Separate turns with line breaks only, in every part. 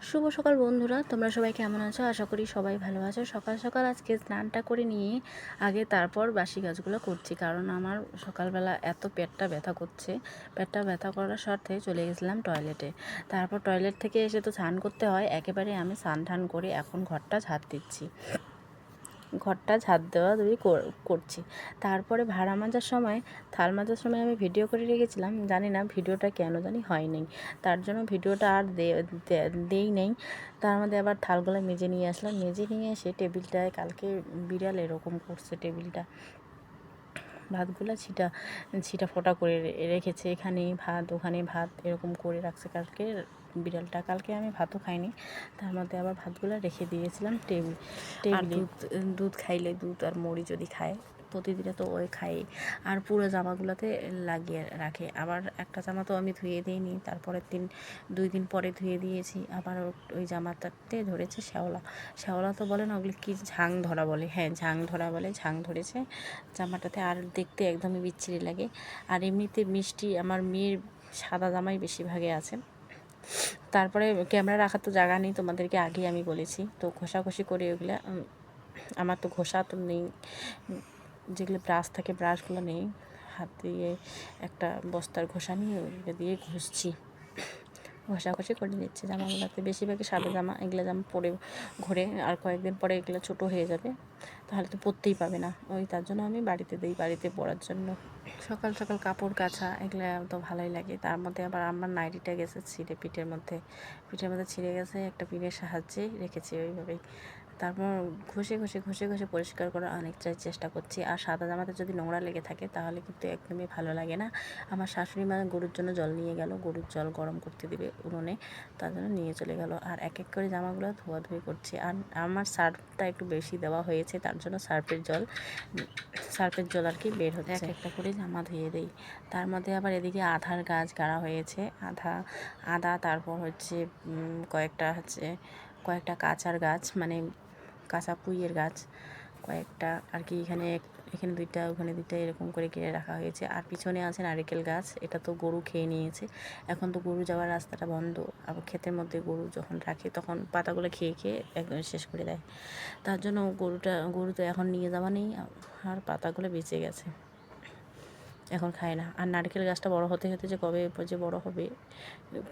শুভ সকাল বন্ধুরা, তোমরা সবাই কেমন আছো? আশা করি সবাই ভালো আছো। সকাল সকাল আজকে স্নানটা করে নিয়ে আগে তারপর বাসি কাজগুলো করছি, কারণ আমার সকালবেলা এত পেটটা ব্যথা করছে। পেটটা ব্যথা করার স্বার্থে চলে গেছিলাম টয়লেটে। তারপর টয়লেট থেকে এসে তো স্নান করতে হয়, একেবারে আমি স্নান টান করে এখন ঘরটা ঝাড় দিচ্ছি। ঘরটা ঝাড় দেওয়া দুই করছি। তারপরে ভাড়া মাজার সময়, থাল মাজার সময় আমি ভিডিও করে রেখেছিলাম, জানি না ভিডিওটা কেন জানি হয়নি, তার জন্য ভিডিওটা আর দেই নেই। তার মধ্যে আবার থালগুলো মেজে নিয়ে আসলাম, মেজে নিয়ে এসে টেবিলটায়, কালকে বিড়াল এরকম করছে টেবিলটা, ভাতগুলো ছিটা ছিটা ফোটা করে রেখেছে, এখানে ভাত ওখানে ভাত এরকম করে রাখছে কালকে বিড়ালটা। কালকে আমি ভাতও খাইনি, তার মধ্যে আবার ভাতগুলো রেখে দিয়েছিলাম টেবিলে। দুধ খাইলে, দুধ আর মুড়ি যদি খায় প্রতিদিনে, তো ওই খাই। আর পুরো জামাগুলোতে লাগিয়ে রাখে। আবার একটা জামা তো আমি ধুয়ে দিইনি, তারপরের দিন 2 দিন পরে ধুয়ে দিয়েছি। আবার ওই জামাটাতে ধরেছে শ্যাওলা। শ্যাওলা তো বলে না, ওগুলো কি ঝাং ধরা বলে, হ্যাঁ ঝাং ধরা বলে, ঝাং ধরেছে জামাটাতে। আর দেখতে একদমই বিচ্ছিরি লাগে। আর এমনিতে মিষ্টি আমার মেয়ের সাদা জামাই বেশিরভাগে আছে। তারপরে ক্যামেরা রাখার তো জায়গা নেই, তোমাদেরকে আগেই আমি বলেছি। তো ঘষাঘষি করে ওগুলো, আমার তো ঘষা তো নেই, যেগুলো ব্রাশ থাকে ব্রাশগুলো নেই, হাত দিয়ে একটা বস্তার ঘষা নিয়ে ওইগুলো দিয়ে ঘষছি, ঘষাঘষি করে নিচ্ছে জামাগুলোতে। বেশিরভাগই সাদা জামা, এগুলো জামা পরে ঘুরে আর কয়েকদিন পরে এগুলো ছোটো হয়ে যাবে, তাহলে তো পরতেই পাবে না। তার জন্য আমি বাড়িতে দিই, বাড়িতে পরার জন্য। সকাল সকাল কাপড় কাচা এগুলো তো ভালোই লাগে। তার মধ্যে আবার আমার নাইটিটা গেছে ছিঁড়ে, পিঠের মধ্যে ছিঁড়ে গেছে, একটা পিনের সাহায্যে রেখেছি ওইভাবেই। তারপর ঘষে ঘষে ঘষে ঘষে পরিষ্কার করার অনেকটাই চেষ্টা করছি। আর সাদা জামাতে যদি নোংরা লেগে থাকে তাহলে কিন্তু একদমই ভালো লাগে না। আমার শাশুড়ি মা গরুর জন্য জল নিয়ে গেল, গরুর জল গরম করতে দিবে উনুনে, তার জন্য নিয়ে চলে গেল। আর এক এক করে জামাগুলো ধোয়াধুয়ি করছি। আর আমার সার্ফটা একটু বেশি দেওয়া হয়েছে, তার জন্য সার্ফের জল আর কি বের হচ্ছে। এক একটা করে জামা ধুয়ে দিই। তার মধ্যে আবার এদিকে আদার গাছ গাড়া হয়েছে, আদা, তারপর হচ্ছে কয়েকটা কাঁচার গাছ, মানে কাঁচা পুঁইয়ের গাছ কয়েকটা আর কি, এখানে 2টা ওখানে 2টা এরকম করে কেটে রাখা হয়েছে। আর পিছনে আছে নারকেল গাছ, এটা তো গরু খেয়ে নিয়েছে। এখন তো গরু যাওয়ার রাস্তাটা বন্ধ, আবার ক্ষেতের মধ্যে গরু যখন রাখে তখন পাতাগুলো খেয়ে খেয়ে একদম শেষ করে দেয়। তার জন্য গরু তো এখন নিয়ে যাওয়া নেই, আর পাতাগুলো বেঁচে গেছে, এখন খায় না। আর নারকেল গাছটা বড় হতে হতে যে কবে যে বড় হবে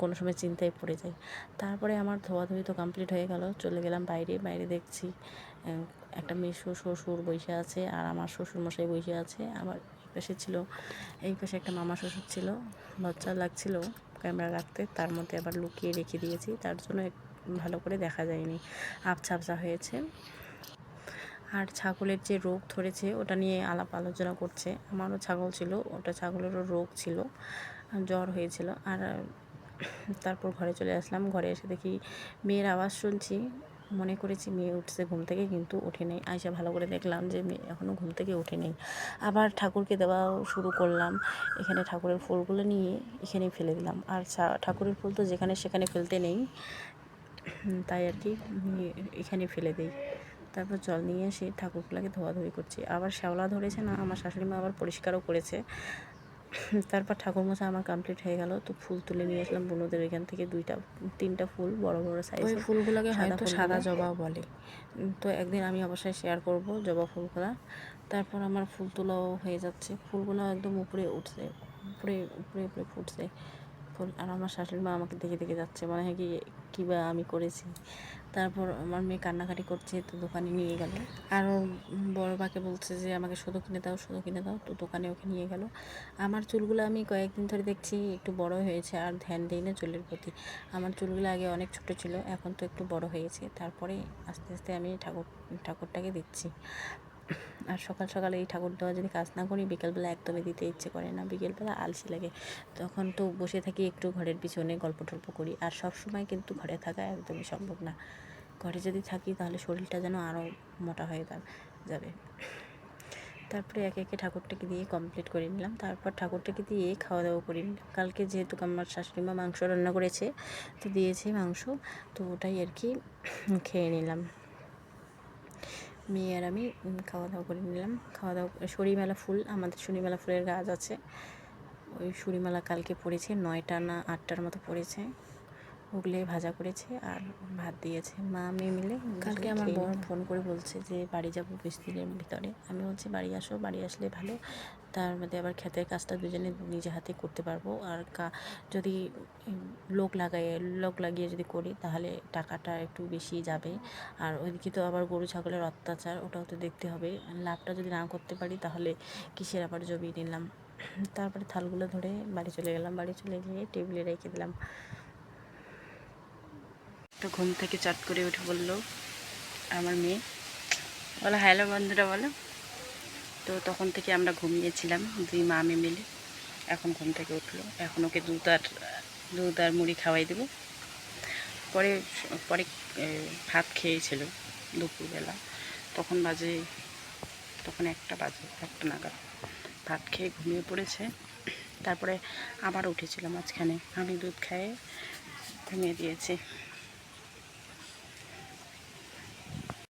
কোনো সময় চিন্তায় পড়ে যায়। তারপরে আমার ধোয়াধুয়ি তো কমপ্লিট হয়ে গেল, চলে গেলাম বাইরে দেখছি একটা মেসো শ্বশুর বসে আছে, আর আমার শ্বশুরমশাই বসে আছে। আবার এই পাশে একটা মামা শ্বশুর ছিল, লজ্জা লাগছিল ক্যামেরা রাখতে, তার মধ্যে আবার লুকিয়ে রেখে দিয়েছি, তার জন্য ভালো করে দেখা যায়নি, আবছা আবছা হয়েছে। আর ছাগলের যে রোগ ধরেছে ওটা নিয়ে আলাপ আলোচনা করছে। আমারও ছাগল ছিল, ওটা ছাগলেরও রোগ ছিল, জ্বর হয়েছিল। আর তারপর ঘরে চলে আসলাম। ঘরে এসে দেখি মেয়ের আওয়াজ শুনছি, মনে করেছি মেয়ে উঠছে ঘুম থেকে, কিন্তু ওঠে নেই। আয়সা ভালো করে দেখলাম যে মেয়ে এখনও ঘুম থেকে ওঠে নেই। আবার ঠাকুরকে দেওয়া শুরু করলাম। এখানে ঠাকুরের ফুলগুলো নিয়ে এখানে ফেলে দিলাম। আর ঠাকুরের ফুল তো যেখানে সেখানে ফেলতে নেই, তাই আর কি এখানে ফেলে দিই। তারপর জল নিয়ে এসে ঠাকুরগুলোকে ধোয়াধুয়ি করছি। আবার শ্যাওলা ধরেছে না, আমার শাশুড়ি মা আবার পরিষ্কারও করেছে। তারপর ঠাকুর মশা আমার কমপ্লিট হয়ে গেল। তো ফুল তুলে নিয়ে আসলাম বোনদের ওইখান থেকে, 3টা ফুল বড় বড় সাইজ। ওই ফুলগুলোকে হয়তো সাদা জবা বলে। তো একদিন আমি অবশ্যই শেয়ার করব জবা ফুলগুলা। তারপর আমার ফুল তোলাও হয়ে যাচ্ছে, ফুলগুলো একদম উপরে উঠছে, উপরে উপরে উপরে ফুটছে ফুল। আর আমার শাশুড়ি মা আমাকে দেখে দেখে যাচ্ছে, মনে হয় কী বা আমি করেছি। তারপর আমার মেয়ে কান্নাকাটি করছে, তো দোকানে নিয়ে গেল। আরও বড় বাকে বলছে যে আমাকে শুধু কিনে দাও, তো দোকানে ওকে নিয়ে গেল। আমার চুলগুলো আমি কয়েকদিন ধরে দেখছি একটু বড় হয়েছে, আর ধ্যান দিই না চুলের প্রতি। আমার চুলগুলো আগে অনেক ছোট ছিল, এখন তো একটু বড় হয়েছে। তারপরে আস্তে আস্তে আমি ঠাকুরটাকে দিচ্ছি। আর সকাল সকালে এই ঠাকুর দেওয়া যদি কাজ না করি, বিকেলবেলা একদমই দিতে ইচ্ছে করে না, বিকেলবেলা আলসি লাগে। তখন তো বসে থাকি একটু ঘরের পিছনে, গল্প টল্প করি। আর সব সময় কিন্তু ঘরে থাকা একদমই সম্ভব না। ঘরে যদি থাকি তাহলে শরীরটা যেন আরও মোটা হয়ে যাবে। তারপরে একে একে ঠাকুরটাকে দিয়ে কমপ্লিট করে নিলাম। তারপর ঠাকুরটাকে দিয়ে খাওয়া দাওয়া করে নিলাম। কালকে যেহেতু আমার শাশুড়ি মা মাংস রান্না করেছে, তো দিয়েছে মাংস, তো ওটাই আর কি খেয়ে নিলাম। মেয়ে আর আমি খাওয়া দাওয়া করে নিলাম। শরীমেলা ফুল, আমাদের শরীমেলা ফুলের গাছ আছে। ওই শরীমেলা কালকে পড়েছে, 9টা না 8টার মতো পড়েছে। ওগুলো ভাজা করেছে আর ভাত দিয়েছে, মা মেয়ে মিলে। কালকে আমার বর ফোন করে বলছে যে বাড়ি যাবো 20 দিনের ভিতরে। আমি বলছি বাড়ি আসো, বাড়ি আসলে ভালো, তার মধ্যে আবার ক্ষেতের কাজটা দুজনে নিজে হাতে করতে পারবো। আর যদি লোক লাগিয়ে যদি করি তাহলে টাকাটা একটু বেশি যাবে। আর ওইদিকে তো আবার গরু ছাগলের অত্যাচার, ওটাও তো দেখতে হবে। লাভটা যদি না করতে পারি তাহলে কিসের আবার জমি নিলাম। তারপরে থালগুলো ধরে বাড়ি চলে গেলাম, বাড়ি চলে গিয়ে টেবিলে রেখে দিলাম। তো ঘুম থেকে চট করে উঠে বললো আমার মেয়ে, বলো হ্যালো বন্ধুরা বলো। তো তখন থেকে আমরা ঘুমিয়েছিলাম দুই মা মেয়ে মিলে। এখন ঘুম থেকে উঠলো, এখন ওকে দুধ আর মুড়ি খাওয়াই দেবো। পরে পরে ভাত খেয়েছিল দুপুরবেলা, তখন একটা নাগাদ ভাত খেয়ে ঘুমিয়ে পড়েছে। তারপরে আবার উঠেছিলাম মাঝখানে, আমি দুধ খাইয়ে ঘুমিয়ে দিয়েছি।